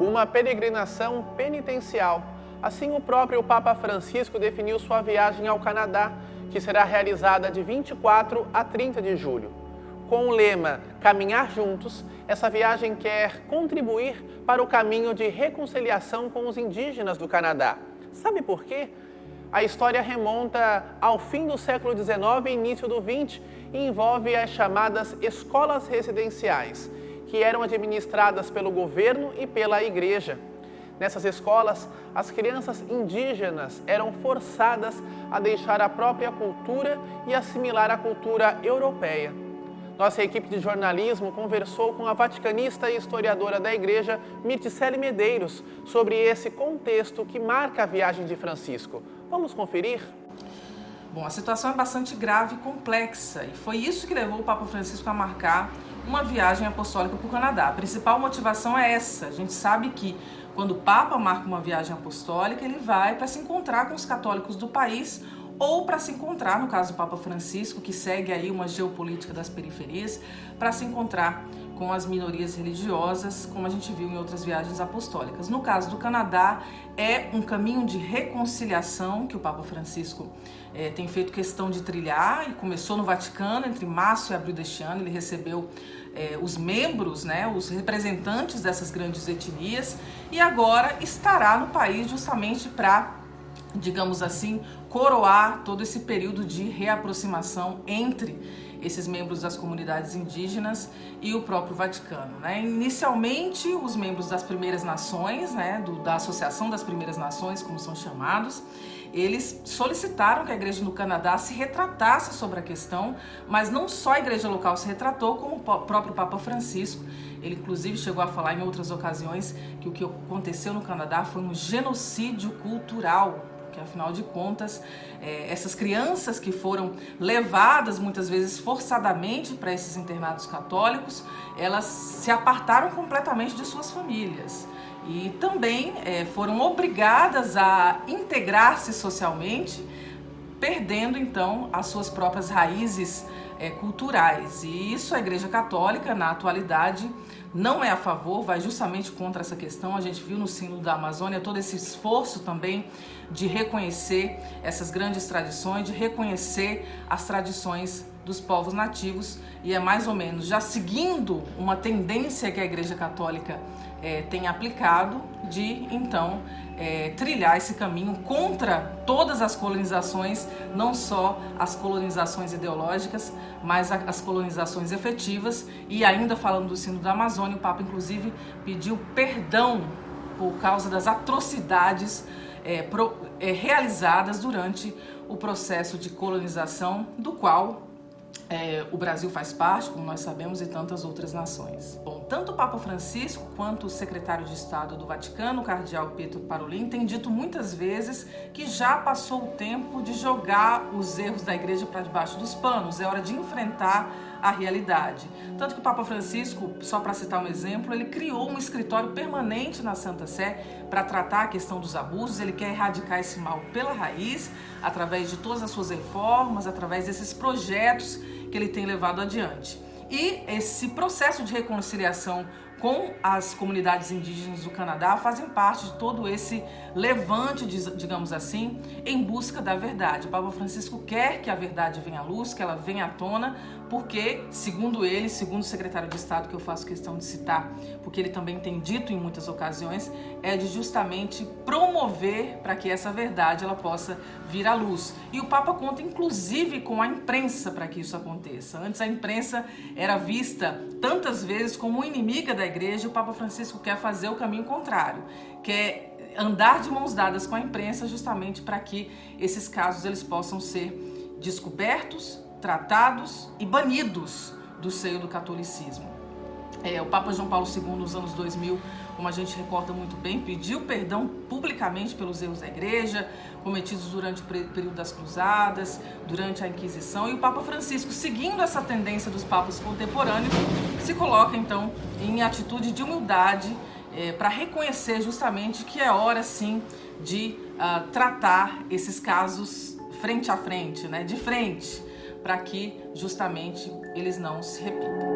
uma peregrinação penitencial. Assim, o próprio Papa Francisco definiu sua viagem ao Canadá, que será realizada de 24 a 30 de julho. Com o lema Caminhar Juntos, essa viagem quer contribuir para o caminho de reconciliação com os indígenas do Canadá. Sabe por quê? A história remonta ao fim do século XIX e início do XX e envolve as chamadas escolas residenciais, que eram administradas pelo governo e pela igreja. Nessas escolas, as crianças indígenas eram forçadas a deixar a própria cultura e assimilar a cultura europeia. Nossa equipe de jornalismo conversou com a vaticanista e historiadora da igreja, Mirticele Medeiros, sobre esse contexto que marca a viagem de Francisco. Vamos conferir? Bom, a situação é bastante grave e complexa e foi isso que levou o Papa Francisco a marcar uma viagem apostólica para o Canadá. A principal motivação é essa. A gente sabe que quando o Papa marca uma viagem apostólica, ele vai para se encontrar com os católicos do país ou para se encontrar, no caso do Papa Francisco, que segue aí uma geopolítica das periferias, para se encontrar com as minorias religiosas, como a gente viu em outras viagens apostólicas. No caso do Canadá, é um caminho de reconciliação que o Papa Francisco tem feito questão de trilhar, e começou no Vaticano, entre março e abril deste ano. Ele recebeu os membros, os representantes dessas grandes etnias, e agora estará no país justamente para, digamos assim, coroar todo esse período de reaproximação entre esses membros das comunidades indígenas e o próprio Vaticano. Inicialmente, os membros das Primeiras Nações, da Associação das Primeiras Nações, como são chamados, eles solicitaram que a igreja no Canadá se retratasse sobre a questão, mas não só a igreja local se retratou, como o próprio Papa Francisco. Ele, inclusive, chegou a falar em outras ocasiões que o que aconteceu no Canadá foi um genocídio cultural, que afinal de contas, essas crianças que foram levadas muitas vezes forçadamente para esses internados católicos, elas se apartaram completamente de suas famílias e também foram obrigadas a integrar-se socialmente, perdendo então as suas próprias raízes culturais. E isso a Igreja Católica, na atualidade, não é a favor, vai justamente contra essa questão. A gente viu no Sínodo da Amazônia todo esse esforço também de reconhecer essas grandes tradições, de reconhecer as tradições dos povos nativos, e é mais ou menos já seguindo uma tendência que a Igreja Católica tem aplicado de, então, trilhar esse caminho contra todas as colonizações, não só as colonizações ideológicas, mas as colonizações efetivas. E ainda falando do Sínodo da Amazônia, o Papa inclusive pediu perdão por causa das atrocidades realizadas durante o processo de colonização, do qual o Brasil faz parte, como nós sabemos, e tantas outras nações. Bom, tanto o Papa Francisco quanto o secretário de Estado do Vaticano, o cardeal Pietro Parolin, tem dito muitas vezes que já passou o tempo de jogar os erros da igreja para debaixo dos panos. É hora de enfrentar a realidade. Tanto que o Papa Francisco, só para citar um exemplo, ele criou um escritório permanente na Santa Sé para tratar a questão dos abusos. Ele quer erradicar esse mal pela raiz, através de todas as suas reformas, através desses projetos que ele tem levado adiante. E esse processo de reconciliação com as comunidades indígenas do Canadá fazem parte de todo esse levante, digamos assim, em busca da verdade. O Papa Francisco quer que a verdade venha à luz, que ela venha à tona, porque, segundo ele, segundo o secretário de Estado, que eu faço questão de citar, porque ele também tem dito em muitas ocasiões, é de justamente promover para que essa verdade ela possa vir à luz. E o Papa conta, inclusive, com a imprensa para que isso aconteça. Antes a imprensa era vista tantas vezes como inimiga da igreja. O Papa Francisco quer fazer o caminho contrário, quer andar de mãos dadas com a imprensa, justamente para que esses casos eles possam ser descobertos, tratados e banidos do seio do catolicismo. O Papa João Paulo II, nos anos 2000, como a gente recorda muito bem, pediu perdão publicamente pelos erros da igreja cometidos durante o período das cruzadas, durante a Inquisição, e o Papa Francisco, seguindo essa tendência dos papas contemporâneos, se coloca então em atitude de humildade para reconhecer justamente que é hora sim de tratar esses casos frente a frente, de frente, para que justamente eles não se repitam.